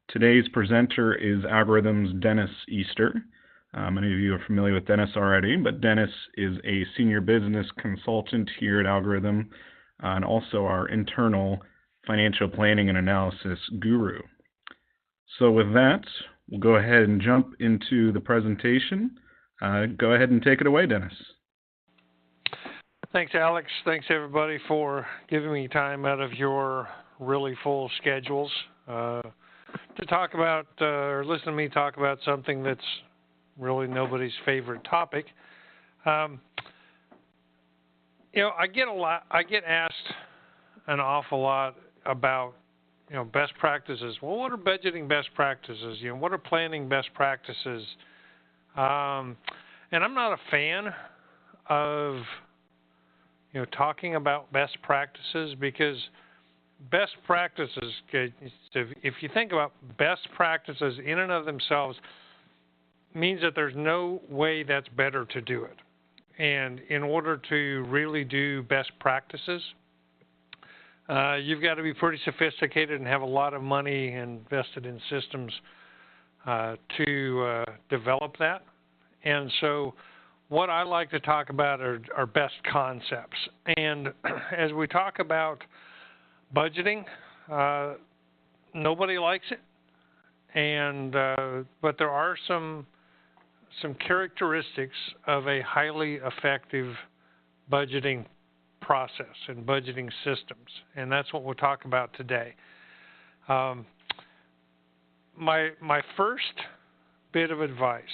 Today's presenter is Algorithm's Dennis Easter. Many of you are familiar with Dennis already, but Dennis is a senior business consultant here at Algorithm and also our internal financial planning and analysis guru. So with that, we'll go ahead and jump into the presentation. Go ahead and take it away, Dennis. Thanks, Alex. Thanks, everybody, for giving me time out of your really full schedules to talk about or listen to me talk about something that's really nobody's favorite topic. I get asked an awful lot about, best practices. Well, what are budgeting best practices? What are planning best practices? And I'm not a fan of, talking about best practices because best practices, if you think about best practices in and of themselves, means that there's no way that's better to do it. And in order to really do best practices, you've got to be pretty sophisticated and have a lot of money invested in systems to develop that. And so what I like to talk about are best concepts. And as we talk about budgeting, nobody likes it. And but there are some characteristics of a highly effective budgeting process and budgeting systems, and that's what we'll talk about today. My first bit of advice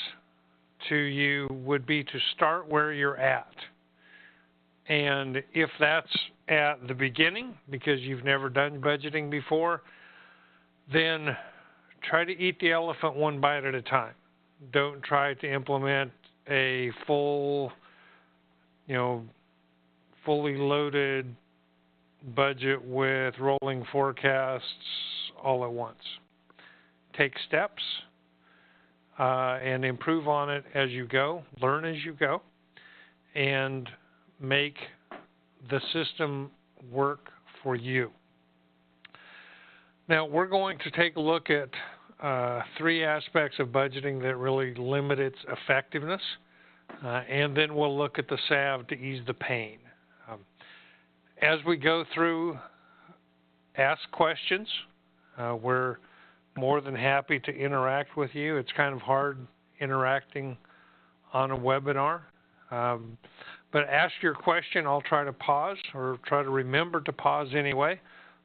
to you would be to start where you're at. And if that's at the beginning, because you've never done budgeting before, then try to eat the elephant one bite at a time. Don't try to implement a full, fully loaded budget with rolling forecasts all at once. Take steps and improve on it as you go, learn as you go, and make the system work for you. Now, we're going to take a look at three aspects of budgeting that really limit its effectiveness, and then we'll look at the salve to ease the pain. As we go through, ask questions. We're more than happy to interact with you. It's kind of hard interacting on a webinar. But ask your question. I'll try to pause or try to remember to pause anyway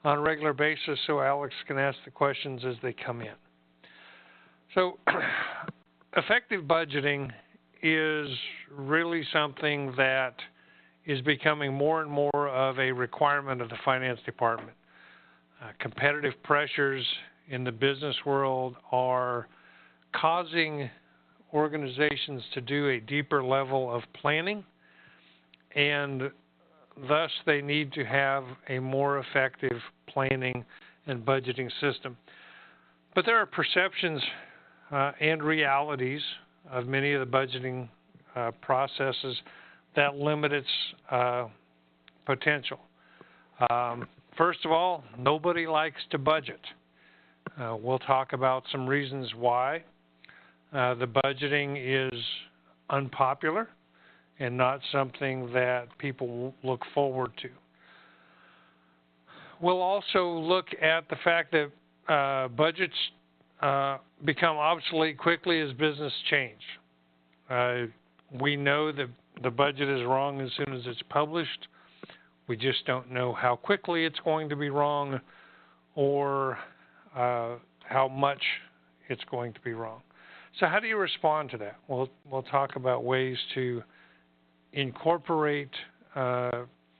on a regular basis so Alex can ask the questions as they come in. So effective budgeting is really something that is becoming more and more of a requirement of the finance department. Competitive pressures in the business world are causing organizations to do a deeper level of planning, and thus they need to have a more effective planning and budgeting system. But there are perceptions and realities of many of the budgeting processes that limit its potential. First of all, nobody likes to budget. We'll talk about some reasons why the budgeting is unpopular and not something that people look forward to. We'll also look at the fact that budgets become obsolete quickly as business change. We know that the budget is wrong as soon as it's published. We just don't know how quickly it's going to be wrong or how much it's going to be wrong. So how do you respond to that? We'll talk about ways to incorporate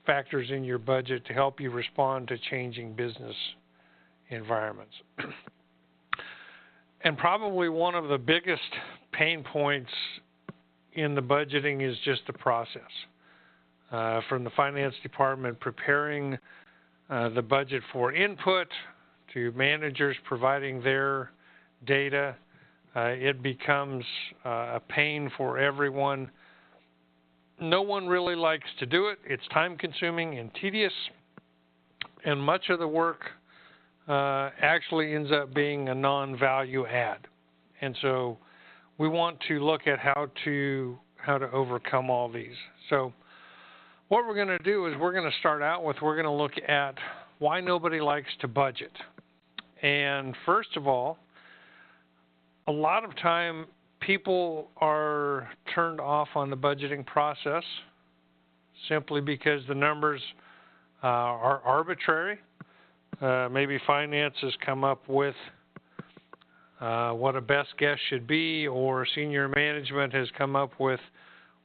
factors in your budget to help you respond to changing business environments. And probably one of the biggest pain points in the budgeting is just the process. From the finance department preparing the budget for input to managers providing their data, it becomes a pain for everyone. No one really likes to do it. It's time-consuming and tedious, and much of the work actually ends up being a non-value add. And so we want to look at how to overcome all these. So what we're going to do is we're going to start out with, we're going to look at why nobody likes to budget. And first of all, a lot of time people are turned off on the budgeting process simply because the numbers are arbitrary. Maybe finance has come up with what a best guess should be, or senior management has come up with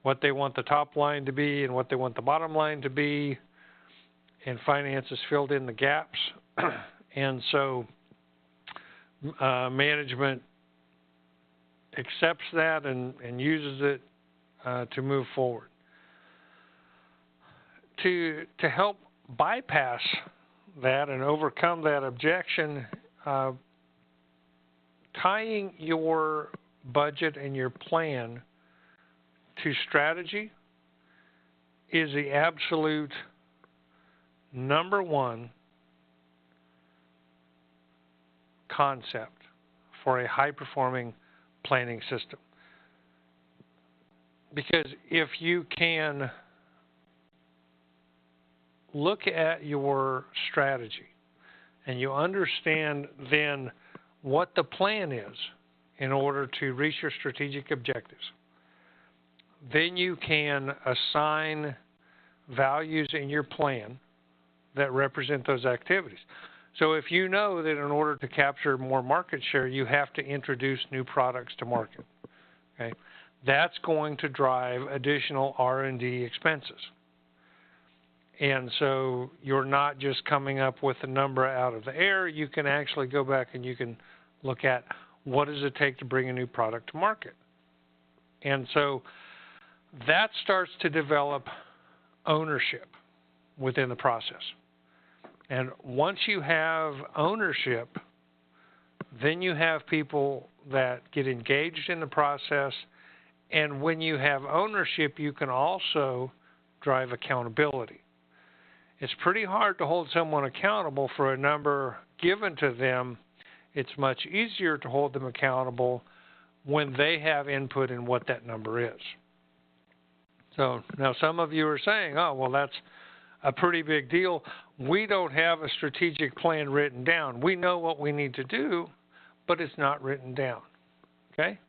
what they want the top line to be and what they want the bottom line to be, and finance has filled in the gaps. And so management accepts that and uses it to move forward. To help bypass that and overcome that objection, tying your budget and your plan to strategy is the absolute number one concept for a high-performing planning system. Because if you can look at your strategy and you understand then what the plan is in order to reach your strategic objectives, then you can assign values in your plan that represent those activities. So if you know that in order to capture more market share, you have to introduce new products to market, okay, that's going to drive additional R&D expenses. And so you're not just coming up with a number out of the air. You can actually go back and you can look at what does it take to bring a new product to market. And so that starts to develop ownership within the process. And once you have ownership, then you have people that get engaged in the process. And when you have ownership, you can also drive accountability. It's pretty hard to hold someone accountable for a number given to them. It's much easier to hold them accountable when they have input in what that number is. So now some of you are saying, oh, well, that's a pretty big deal. We don't have a strategic plan written down. We know what we need to do, but it's not written down. Okay?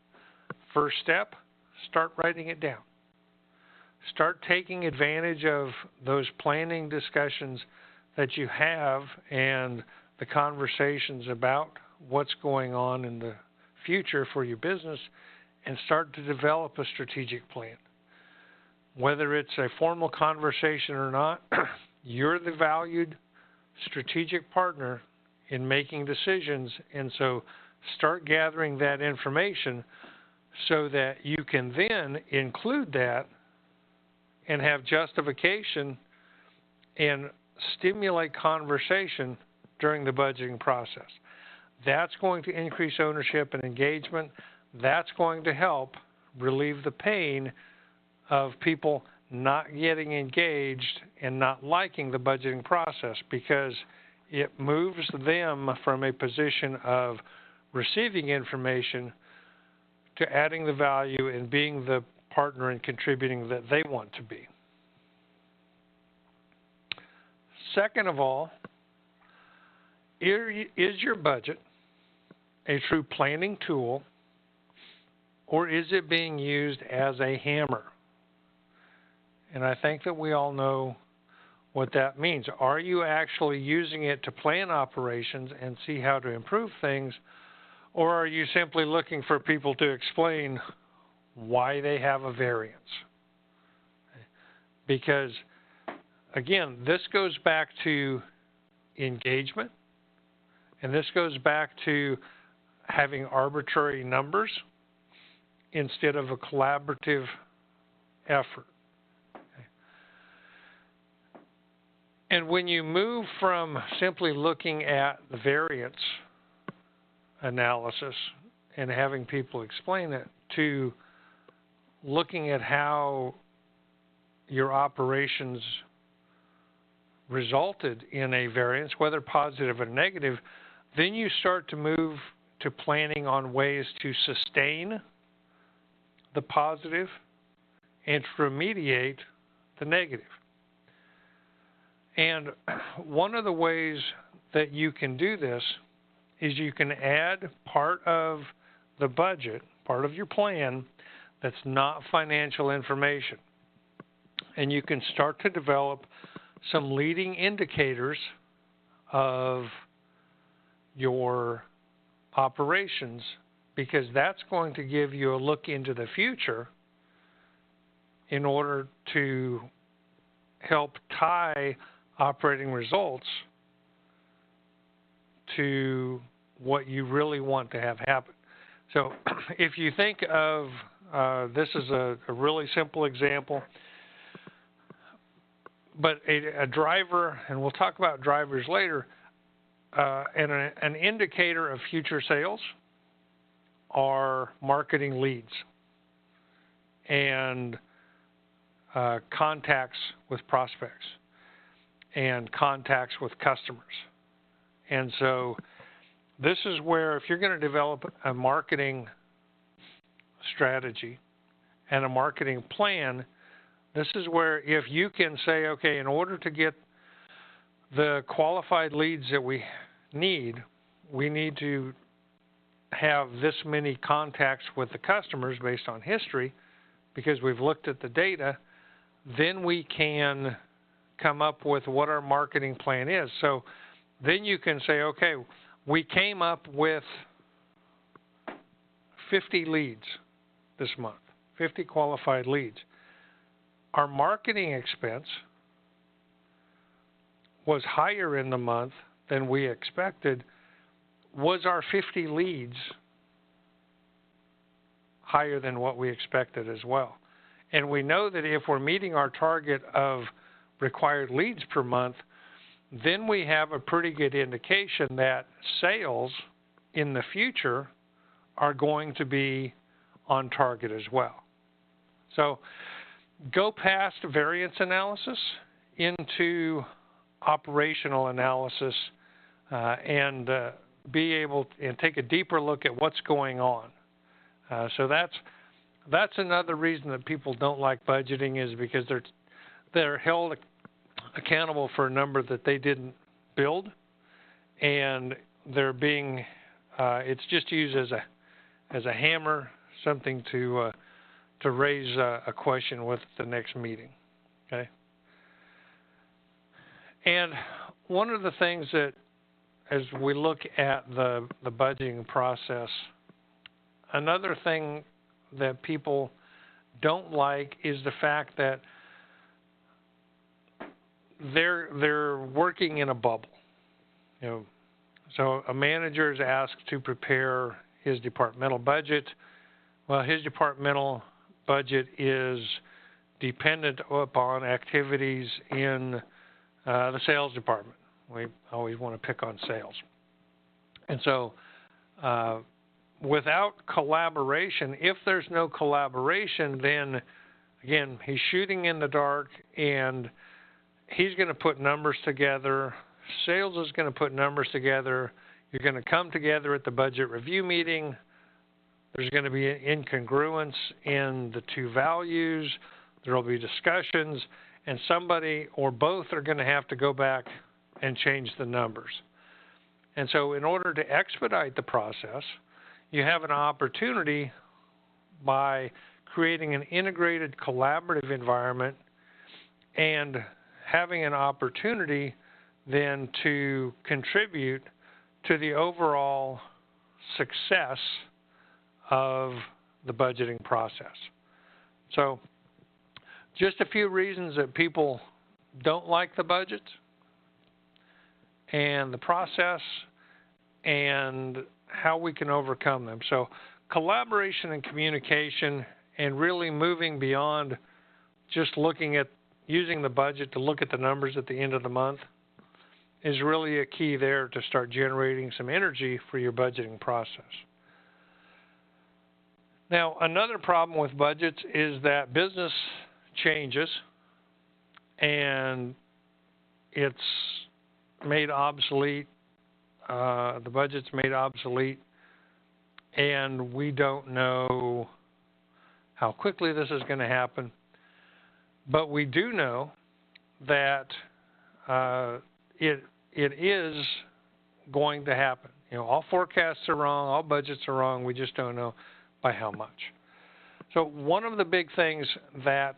First step, start writing it down. Start taking advantage of those planning discussions that you have and the conversations about what's going on in the future for your business, and start to develop a strategic plan. Whether it's a formal conversation or not, you're the valued strategic partner in making decisions, and so start gathering that information so that you can then include that and have justification and stimulate conversation during the budgeting process. That's going to increase ownership and engagement. That's going to help relieve the pain of people not getting engaged and not liking the budgeting process, because it moves them from a position of receiving information to adding the value and being the partner and contributing that they want to be. Second of all, is your budget a true planning tool, or is it being used as a hammer? And I think that we all know what that means. Are you actually using it to plan operations and see how to improve things, or are you simply looking for people to explain why they have a variance? Because, again, this goes back to engagement, and this goes back to having arbitrary numbers instead of a collaborative effort. And when you move from simply looking at the variance analysis and having people explain it to looking at how your operations resulted in a variance, whether positive or negative, Then you start to move to planning on ways to sustain the positive and to remediate the negative. And one of the ways that you can do this is you can add part of the budget, part of your plan, that's not financial information. And you can start to develop some leading indicators of your operations, because that's going to give you a look into the future in order to help tie operating results to what you really want to have happen. So if you think of, this is a really simple example, but a driver, and we'll talk about drivers later, and an indicator of future sales are marketing leads and contacts with prospects and contacts with customers. And so this is where, if you're going to develop a marketing strategy and a marketing plan, this is where if you can say, okay, in order to get the qualified leads that we need to have this many contacts with the customers based on history, because we've looked at the data, then we can come up with what our marketing plan is. So then you can say, okay, we came up with 50 leads this month, 50 qualified leads. Our marketing expense was higher in the month than we expected. Was our 50 leads higher than what we expected as well? And we know that if we're meeting our target of required leads per month, then we have a pretty good indication that sales in the future are going to be on target as well. So go past variance analysis into operational analysis and be able and take a deeper look at what's going on. So that's another reason that people don't like budgeting, is because they're held accountable for a number that they didn't build, and they're being it's just used as a hammer, something to raise a question with the next meeting. Okay. And one of the things that, as we look at the budgeting process, another thing that people don't like is the fact that they're working in a bubble. You know, so a manager is asked to prepare his departmental budget. Well, his departmental budget is dependent upon activities in the sales department. We always want to pick on sales. And so without collaboration, if there's no collaboration, then again, he's shooting in the dark, and he's going to put numbers together. Sales is going to put numbers together. You're going to come together at the budget review meeting. There's going to be an incongruence in the two values. There will be discussions, and somebody or both are going to have to go back and change the numbers. And so in order to expedite the process, you have an opportunity by creating an integrated collaborative environment and having an opportunity then to contribute to the overall success of the budgeting process. So just a few reasons that people don't like the budget and the process and how we can overcome them. So collaboration and communication, and really moving beyond just looking at using the budget to look at the numbers at the end of the month, is really a key there to start generating some energy for your budgeting process. Now, another problem with budgets is that business changes and it's made obsolete the budget's made obsolete, and we don't know how quickly this is going to happen. But we do know that it is going to happen. You know, all forecasts are wrong, all budgets are wrong. We just don't know by how much. So one of the big things that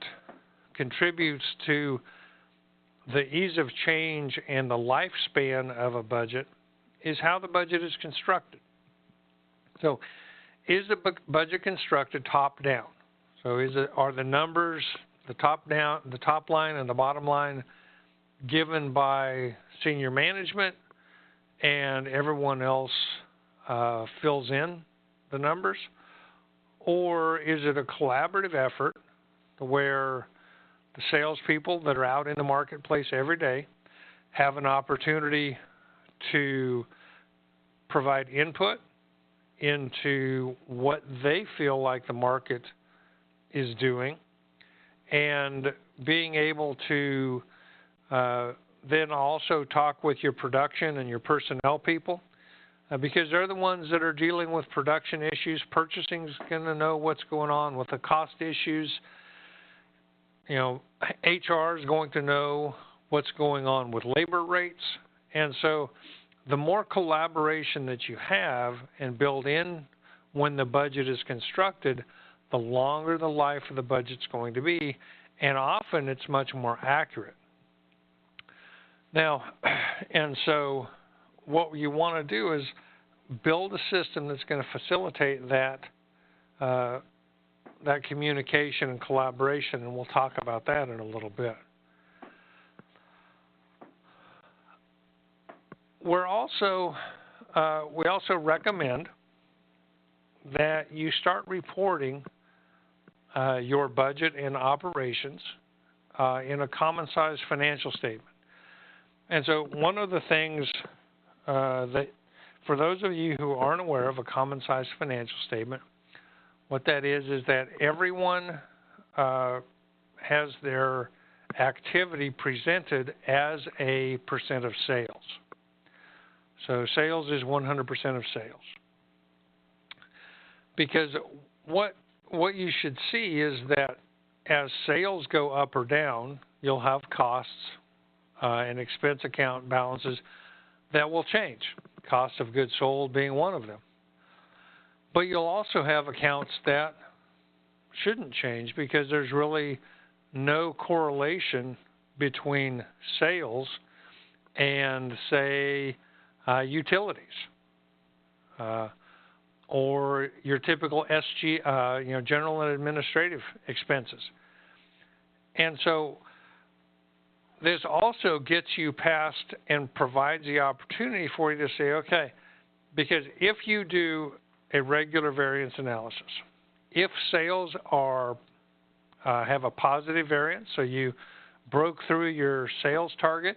contributes to the ease of change and the lifespan of a budget is how the budget is constructed. So is the budget constructed top down? So are the numbers, the top line and the bottom line given by senior management and everyone else fills in the numbers? Or is it a collaborative effort where the salespeople that are out in the marketplace every day have an opportunity to provide input into what they feel like the market is doing, and being able to then also talk with your production and your personnel people, because they're the ones that are dealing with production issues. Purchasing's going to know what's going on with the cost issues. You know, HR is going to know what's going on with labor rates. And so the more collaboration that you have and build in when the budget is constructed, the longer the life of the budget's going to be, and often it's much more accurate. Now, and so what you want to do is build a system that's going to facilitate that that communication and collaboration, and we'll talk about that in a little bit. We also recommend that you start reporting your budget and operations in a common size financial statement. And so one of the things that, for those of you who aren't aware of a common size financial statement, what that is that everyone has their activity presented as a percent of sales. So sales is 100% of sales. Because what you should see is that as sales go up or down, you'll have costs and expense account balances that will change, cost of goods sold being one of them. But you'll also have accounts that shouldn't change because there's really no correlation between sales and, say, utilities or your typical general and administrative expenses. And so this also gets you past and provides the opportunity for you to say, okay, because if you do a regular variance analysis, if sales are have a positive variance, so you broke through your sales target,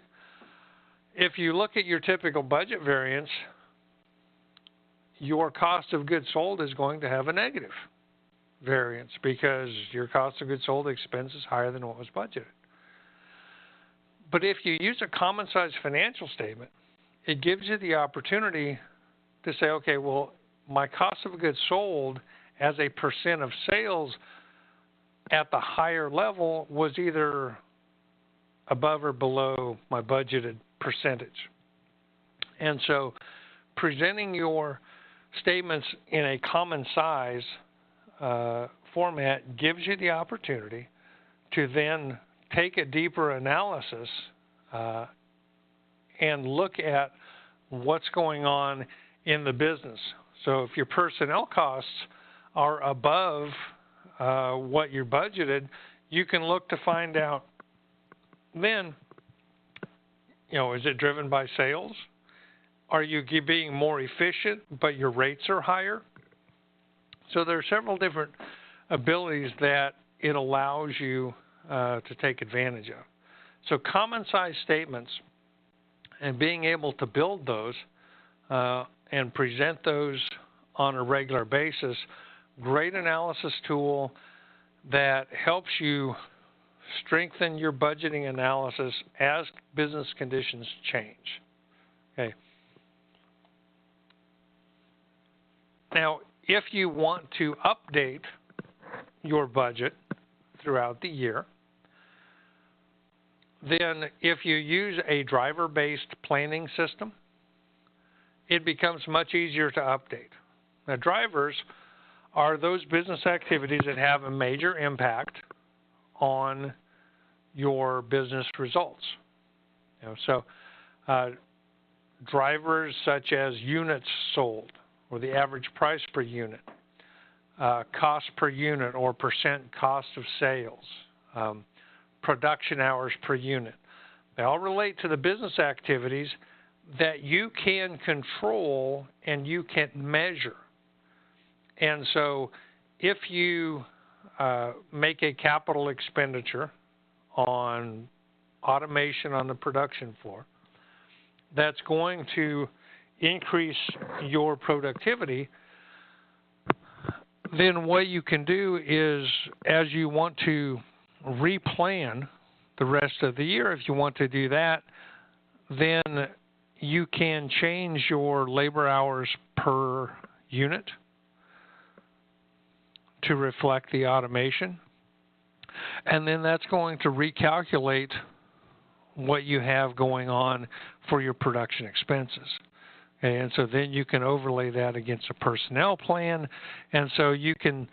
if you look at your typical budget variance, your cost of goods sold is going to have a negative variance because your cost of goods sold expense is higher than what was budgeted. But if you use a common size financial statement, it gives you the opportunity to say, okay, well, my cost of goods sold as a percent of sales at the higher level was either above or below my budgeted percentage. And so presenting your statements in a common size format gives you the opportunity to then take a deeper analysis and look at what's going on in the business. So if your personnel costs are above what you budgeted, you can look to find out then, is it driven by sales? Are you being more efficient, but your rates are higher? So there are several different abilities that it allows you to take advantage of. So common size statements and being able to build those and present those on a regular basis, great analysis tool that helps you strengthen your budgeting analysis as business conditions change. Okay. Now, if you want to update your budget throughout the year, then if you use a driver-based planning system, it becomes much easier to update. Now, drivers are those business activities that have a major impact on your business results. Drivers such as units sold, or the average price per unit, cost per unit or percent cost of sales, production hours per unit. They all relate to the business activities that you can control and you can measure. And so if you make a capital expenditure on automation on the production floor, that's going to increase your productivity, then what you can do is, as you want to replan the rest of the year, if you want to do that, then you can change your labor hours per unit to reflect the automation. And then that's going to recalculate what you have going on for your production expenses. And so then you can overlay that against a personnel plan. And so you can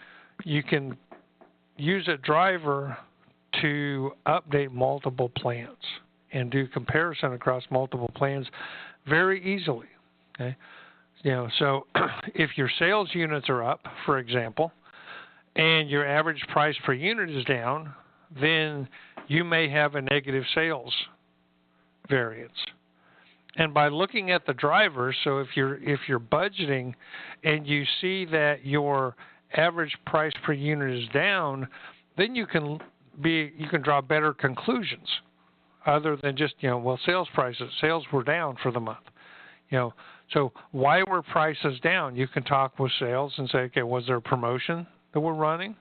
use a driver to update multiple plans and do comparison across multiple plans very easily. Okay? So if your sales units are up, for example, and your average price per unit is down, then you may have a negative sales variance. And by looking at the drivers, so if you're budgeting and you see that your average price per unit is down, then you can draw better conclusions other than just, sales were down for the month. So why were prices down? You can talk with sales and say, okay, was there a promotion that we're running?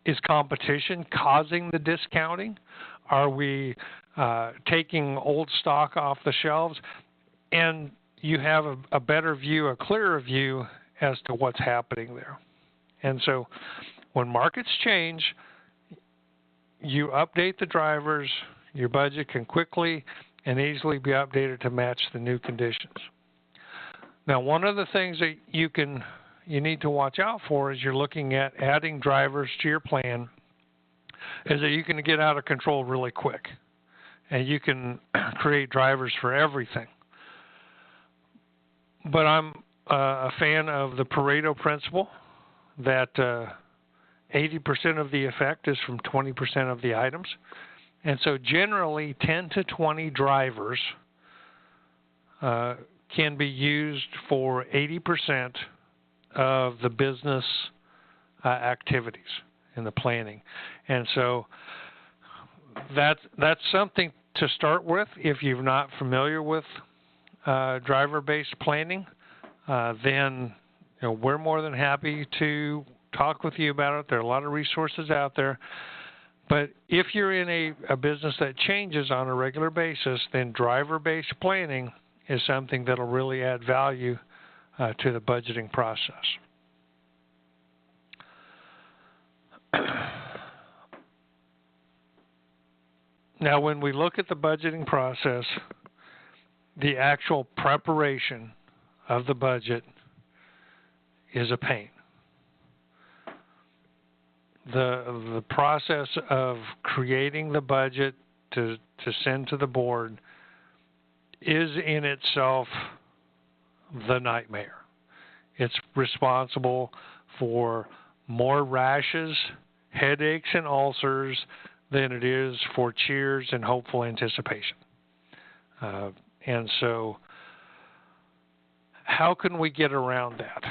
Is competition causing the discounting? Are we taking old stock off the shelves? And you have a better view, a clearer view as to what's happening there. And so when markets change, you update the drivers, your budget can quickly and easily be updated to match the new conditions. Now, one of the things that you need to watch out for as you're looking at adding drivers to your plan is that you can get out of control really quick, and you can create drivers for everything. But I'm a fan of the Pareto principle that 80% of the effect is from 20% of the items. And so generally 10 to 20 drivers can be used for 80% of the business activities in the planning. And so that's something to start with. If you're not familiar with driver-based planning, then we're more than happy to talk with you about it. There are a lot of resources out there. But if you're in a business that changes on a regular basis, then driver-based planning is something that will really add value to the budgeting process. Now, when we look at the budgeting process, the actual preparation of the budget is a pain. The process of creating the budget to send to the board is in itself the nightmare. It's responsible for more rashes, headaches, and ulcers than it is for cheers and hopeful anticipation. And so how can we get around that?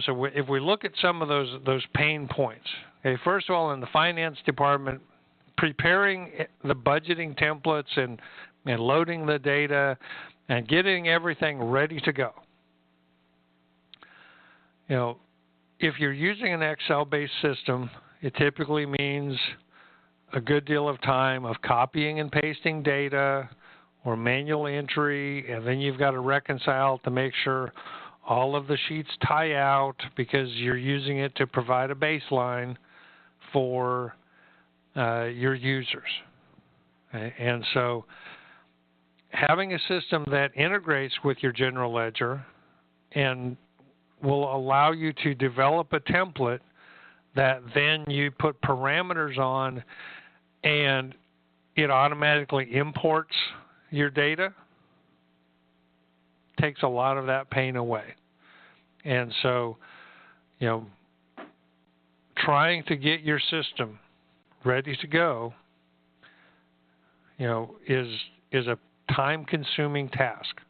So if we look at some of those pain points, okay, first of all, in the finance department, preparing the budgeting templates and loading the data and getting everything ready to go. If you're using an Excel-based system, it typically means a good deal of time of copying and pasting data or manual entry, and then you've got to reconcile to make sure All of the sheets tie out because you're using it to provide a baseline for your users. Okay? And so having a system that integrates with your general ledger and will allow you to develop a template that then you put parameters on and it automatically imports your data, takes a lot of that pain away. And so, trying to get your system ready to go, is a time-consuming task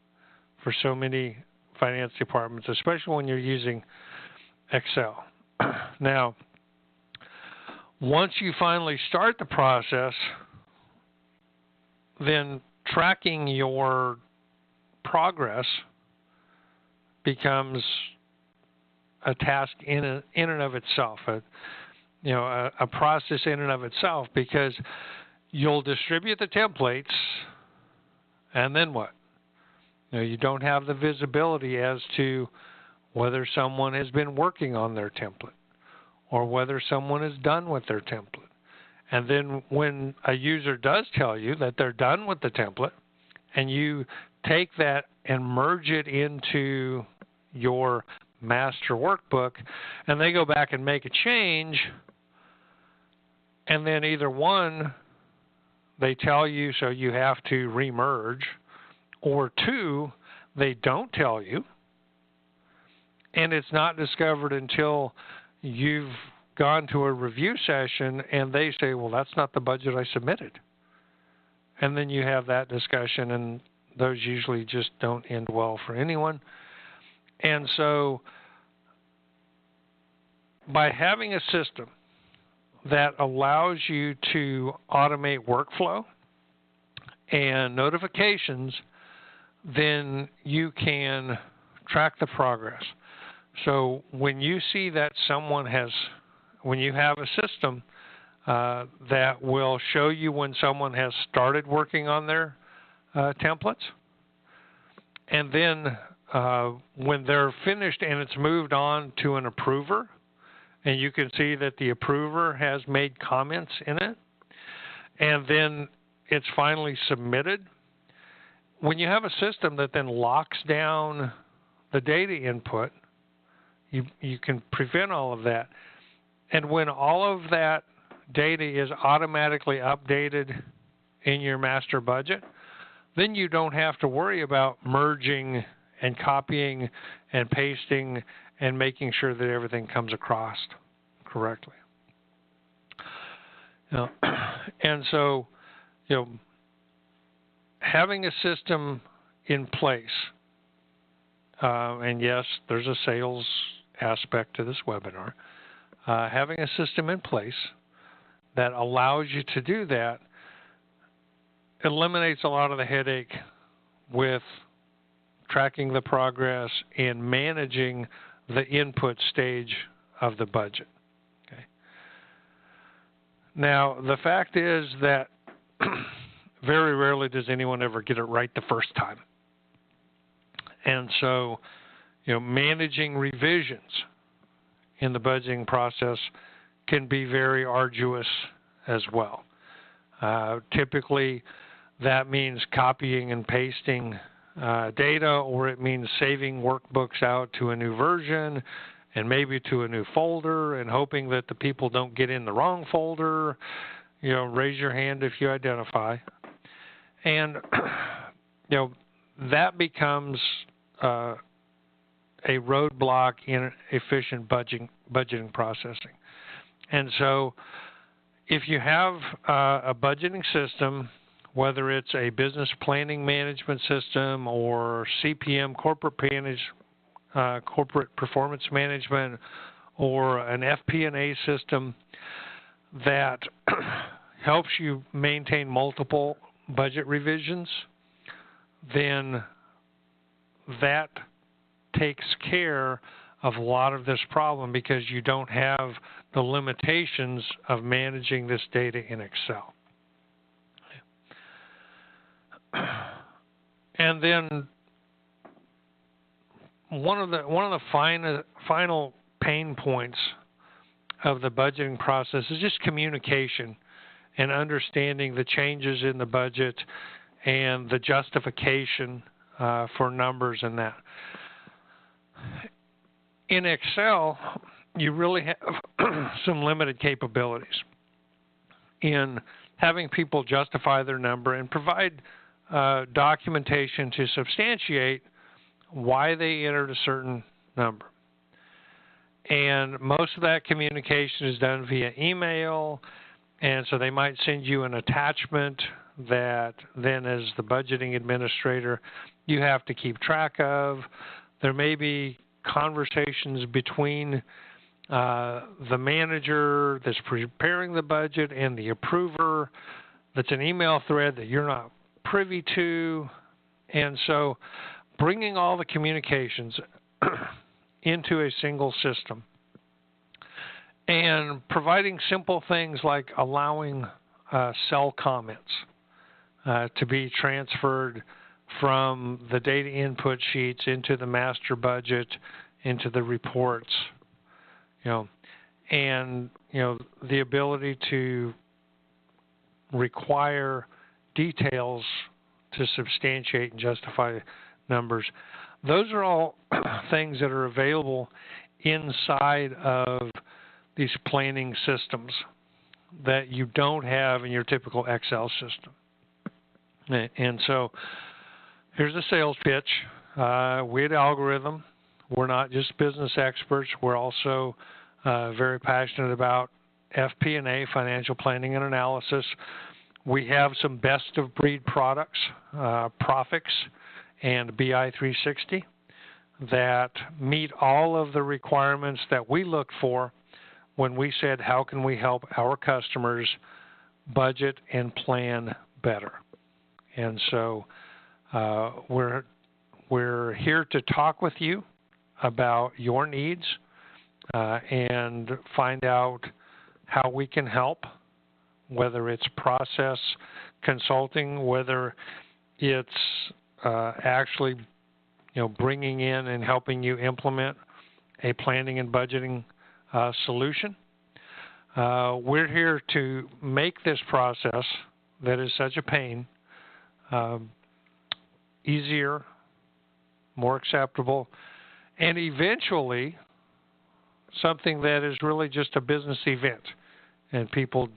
for so many finance departments, especially when you're using Excel. Now, once you finally start the process, then tracking your progress becomes a task in and of itself, a process in and of itself, because you'll distribute the templates, and then what? You don't have the visibility as to whether someone has been working on their template or whether someone is done with their template. And then when a user does tell you that they're done with the template, and you take that and merge it into your master workbook, and they go back and make a change, and then either one, they tell you so you have to remerge, or two, they don't tell you, and it's not discovered until you've gone to a review session and they say, well, that's not the budget I submitted. And then you have that discussion, and those usually just don't end well for anyone. And so by having a system that allows you to automate workflow and notifications, then you can track the progress. So when you see that when you have a system that will show you when someone has started working on their templates, and then when they're finished and it's moved on to an approver, and you can see that the approver has made comments in it, and then it's finally submitted. When you have a system that then locks down the data input, you can prevent all of that. And when all of that data is automatically updated in your master budget, then you don't have to worry about merging and copying and pasting and making sure that everything comes across correctly. And so, having a system in place, and yes, there's a sales aspect to this webinar, having a system in place that allows you to do that eliminates a lot of the headache with tracking the progress and managing the input stage of the budget. Okay. Now, the fact is that very rarely does anyone ever get it right the first time. And so, managing revisions in the budgeting process can be very arduous as well. Typically, that means copying and pasting data, or it means saving workbooks out to a new version and maybe to a new folder and hoping that the people don't get in the wrong folder. Raise your hand if you identify. And, that becomes a roadblock in efficient budgeting processing. And so if you have a budgeting system, whether it's a business planning management system or CPM, corporate performance management, or an FP&A system that helps you maintain multiple budget revisions, then that takes care of a lot of this problem because you don't have the limitations of managing this data in Excel. And then one of the final pain points of the budgeting process is just communication and understanding the changes in the budget and the justification for numbers and that. In Excel, you really have some limited capabilities in having people justify their number and provide documentation to substantiate why they entered a certain number. And most of that communication is done via email, and so they might send you an attachment that then, as the budgeting administrator, you have to keep track of. There may be conversations between the manager that's preparing the budget and the approver that's an email thread that you're not privy to. And so bringing all the communications into a single system and providing simple things like allowing cell comments to be transferred from the data input sheets into the master budget, into the reports, and the ability to require details to substantiate and justify numbers. Those are all things that are available inside of these planning systems that you don't have in your typical Excel system. And so here's a sales pitch. We at Algorithm, we're not just business experts. We're also very passionate about FP&A, financial planning and analysis. We have some best-of-breed products, Profix and BI 360, that meet all of the requirements that we look for when we said, how can we help our customers budget and plan better? And so we're here to talk with you about your needs and find out how we can help, whether it's process consulting, whether it's actually bringing in and helping you implement a planning and budgeting solution. We're here to make this process that is such a pain easier, more acceptable, and eventually something that is really just a business event, and people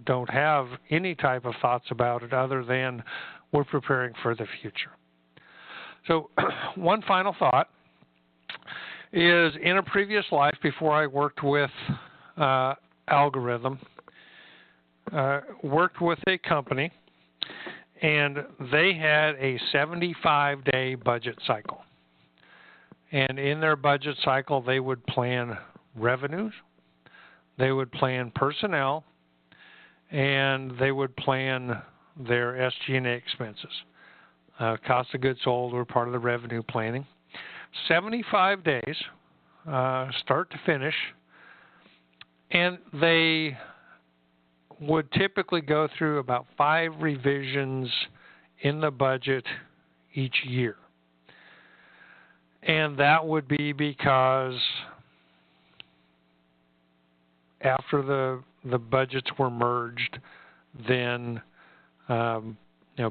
don't have any type of thoughts about it other than we're preparing for the future. So one final thought is, in a previous life before I worked with Algorithm, worked with a company, and they had a 75-day budget cycle. And in their budget cycle, they would plan revenues, they would plan personnel, and they would plan their SG&A expenses. Cost of goods sold were part of the revenue planning. 75 days, start to finish, and they would typically go through about 5 revisions in the budget each year. And that would be because after the budgets were merged, then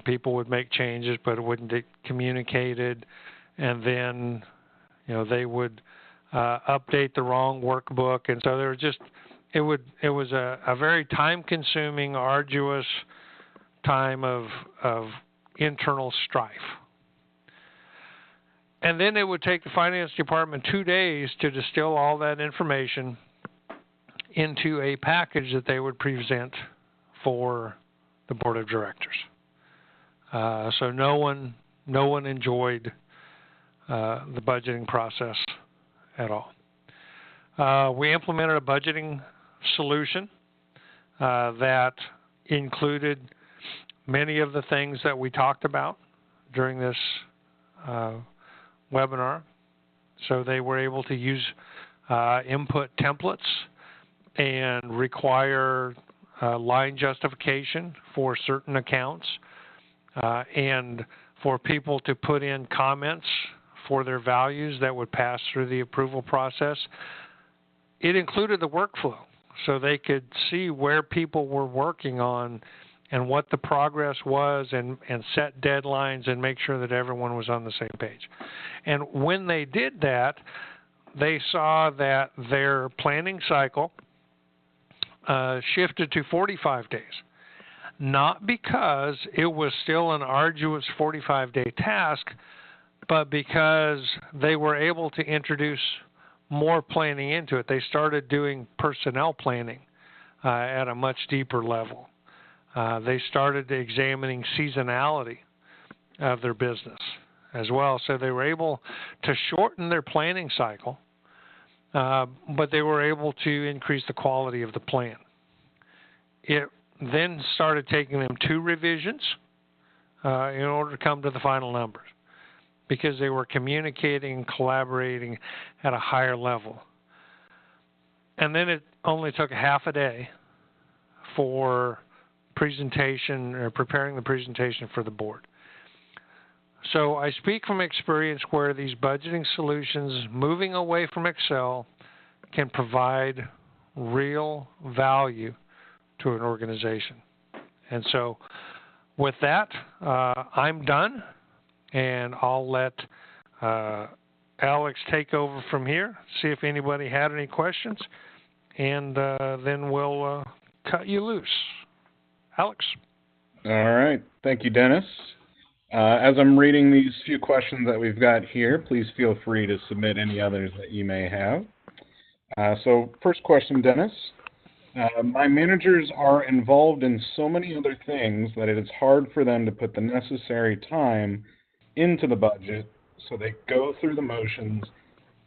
people would make changes, but it wouldn't get communicated, and then they would update the wrong workbook, and so there was just it was a very time-consuming, arduous time of internal strife. And then it would take the finance department 2 days to distill all that information into a package that they would present for the board of directors. So no one enjoyed the budgeting process at all. We implemented a budgeting solution that included many of the things that we talked about during this webinar. So they were able to use input templates and require line justification for certain accounts, and for people to put in comments for their values that would pass through the approval process. It included the workflow, so they could see where people were working on and what the progress was, and set deadlines and make sure that everyone was on the same page. And when they did that, they saw that their planning cycle shifted to 45 days. Not because it was still an arduous 45-day task, but because they were able to introduce more planning into it. They started doing personnel planning at a much deeper level. They started examining seasonality of their business as well. So they were able to shorten their planning cycle, but they were able to increase the quality of the plan. It then started taking them 2 revisions in order to come to the final numbers, because they were communicating and collaborating at a higher level. And then it only took half a day for presentation or preparing the presentation for the board. So I speak from experience where these budgeting solutions, moving away from Excel, can provide real value to an organization. And so with that, I'm done, and I'll let Alex take over from here, see if anybody had any questions, and then we'll cut you loose. Alex? All right. Thank you, Dennis. As I'm reading these few questions that we've got here, please feel free to submit any others that you may have. So first question, Dennis. My managers are involved in so many other things that it is hard for them to put the necessary time into the budget, so they go through the motions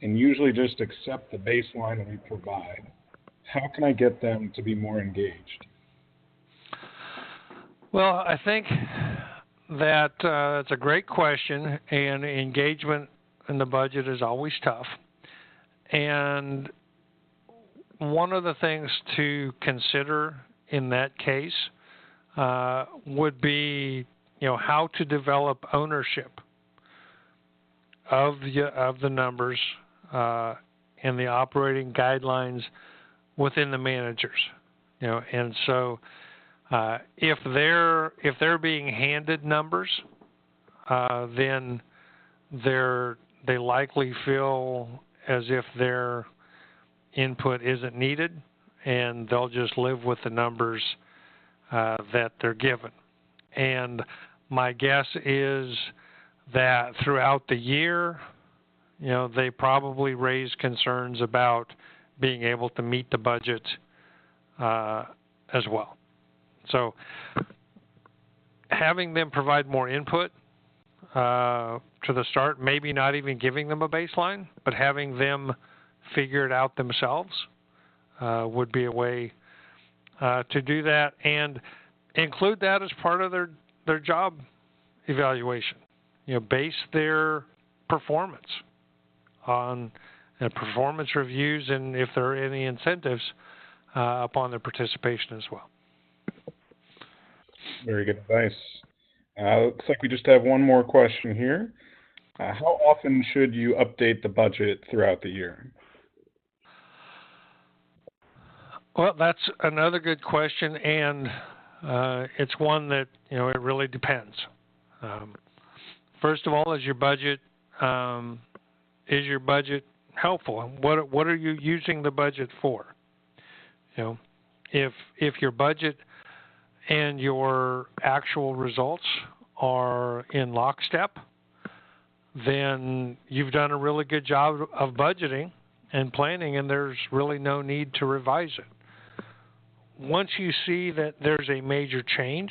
and usually just accept the baseline we provide. How can I get them to be more engaged? Well, I think that it's a great question, and engagement in the budget is always tough. And one of the things to consider in that case would be, how to develop ownership of the numbers and the operating guidelines within the managers. And so if they're being handed numbers, then they likely feel as if their input isn't needed, and they'll just live with the numbers that they're given. And my guess is that throughout the year, they probably raise concerns about being able to meet the budget as well. So having them provide more input to the start, maybe not even giving them a baseline, but having them figure it out themselves would be a way to do that, and include that as part of their job evaluation. Base their performance on performance reviews, and if there are any incentives upon their participation as well. Very good advice. Looks like we just have one more question here. How often should you update the budget throughout the year? Well, that's another good question, and it's one that, it really depends. First of all, is your budget helpful? What are you using the budget for? If your budget and your actual results are in lockstep, then you've done a really good job of budgeting and planning, and there's really no need to revise it. Once you see that there's a major change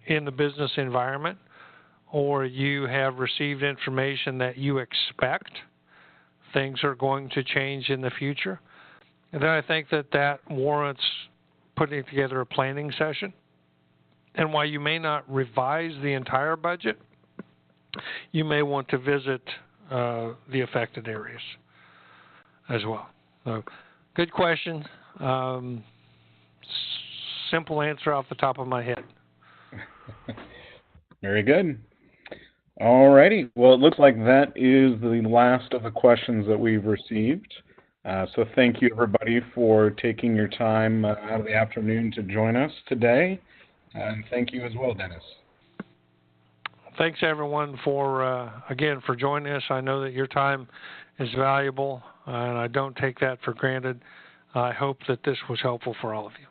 in the business environment, or you have received information that you expect things are going to change in the future, then I think that warrants putting together a planning session. And while you may not revise the entire budget, you may want to visit the affected areas as well. So, good question. Simple answer off the top of my head. Very good. Alrighty. Well, it looks like that is the last of the questions that we've received. So thank you, everybody, for taking your time out of the afternoon to join us today. And thank you as well, Dennis. Thanks, everyone, for again, for joining us. I know that your time is valuable, and I don't take that for granted. I hope that this was helpful for all of you.